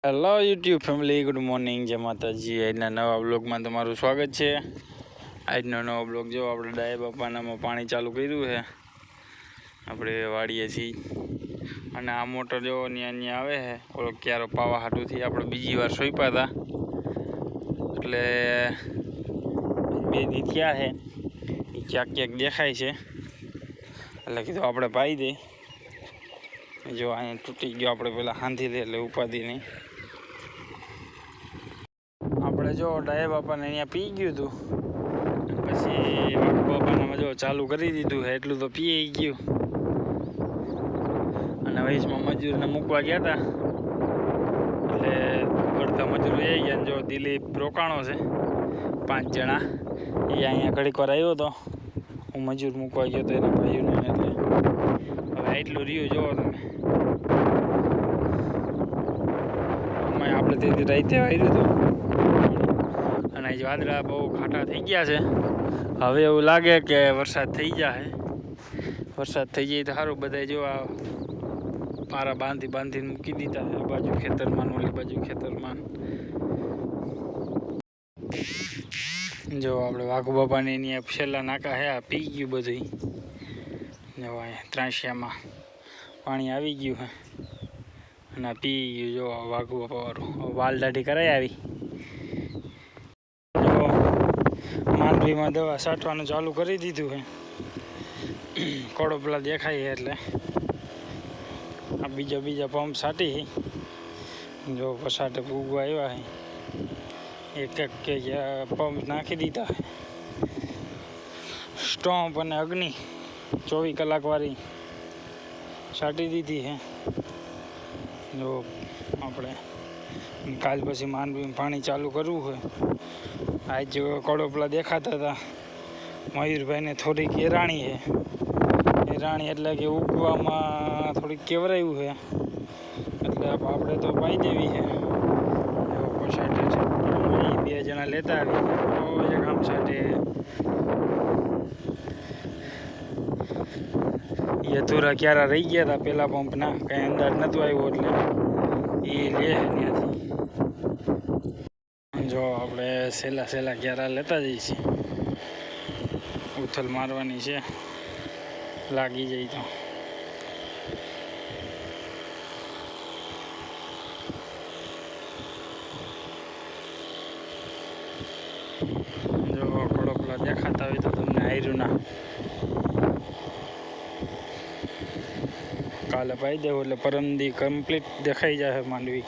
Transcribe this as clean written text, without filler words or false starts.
Hello YouTube family, good morning, જય માતાજી। આજના નવા બ્લોગમાં તમારું સ્વાગત છે। આજનો નવો બ્લોગ જો આપણે ડાય બાપાનામાં પાણી ચાલુ કર્યું છે। આપણે વાડીએ છીએ અને આ મોટર જો ત્યાં આવે છે ઓલો ક્યારો પાવા હાટુથી આપણે બીજી વાર સોંપ્યા હતા, એટલે બે દી થયા છે, એ ક્યાંક ક્યાંક દેખાય છે, એટલે કીધું આપણે પાઈ દઈએ। જો અહીંયા તૂટી ગયો, આપણે પેલા હાંધી લે એટલે ઉપાધિ નહીં। આપણે જો ડાયા બાપાને અહીંયા પી ગયું હતું, પછી વાઘ બાપાનામાં જો ચાલુ કરી દીધું છે, એટલું તો પી ગયું। અને વૈશમાં મજૂરને મૂકવા ગયા હતા, એટલે અડધા મજૂર એ ગયા। જો દિલીપ રોકાણો છે 5 જણા, એ અહીંયા ઘડીક વાર આવ્યો હતો, હું મજૂર મૂકવા ગયો હતો એના ભાઈઓને, એટલે હવે એટલું રહ્યું જોવો તમે। આપણે તેથી રાતે વાર્યું હતું અને આજે વાદળા બહુ ખાટા થઈ ગયા છે। હવે એવું લાગે કે વરસાદ થઈ જાય। વરસાદ થઈ જાય તો સારું। બધા જો આ પારા બાંધીને મૂકી દીધા છે, આ બાજુ ખેતરમાં, ઓલી બાજુ ખેતરમાં। જો આપણે વાઘુ બાપાને એની છેલ્લા નાકા છે, આ પી ગયું બધું। જો અહીંયા ત્રાંસિયામાં પાણી આવી ગયું છે અને આ પી ગયું। જો વાઘુ બાપા વાળું વાલ દાઢી કરાઈ આવી। માંડવીમાં દવા છાંટવાનું ચાલુ કરી દીધું છે, કોડો પેલા દેખાય એટલે આ બીજા પંપ છાંટી। જો પછાટે ઉગવા આવ્યા છે, એક પંપ નાખી દીધા છે। સ્ટોમ્પ અને અગ્નિ 24 કલાક વાળી છાંટી દીધી છે। જો આપણે કાલ પછી માંડવીમાં પાણી ચાલુ કરવું હોય। આજ કડોપલા દેખાતા હતા, મયુરભાઈને થોડીક એરાણી છે, એરાણી એટલે કે ઉગવામાં થોડીક કેવરાયું છે, એટલે આપણે તો પાઈ દેવી છે। પછાટે છે, 2 જણા લેતા આવી, એક આમ સાથે એ અધૂરા ક્યારા રહી ગયા હતા પેલા પંપના, કંઈ અંદાજ નહોતો આવ્યો, એટલે એ લે ત્યાંથી। જો આપણે સહેલા ક્યારા લેતા જઈએ છીએ, ઉથલ મારવાની છે, લાગી જાય તો। જો કડોપલા દેખાતા હોય તો તમને હાર્યું ના, કાલે પાઈ દેવું એટલે પરમદી કમ્પ્લીટ દેખાઈ જાય માંડવી।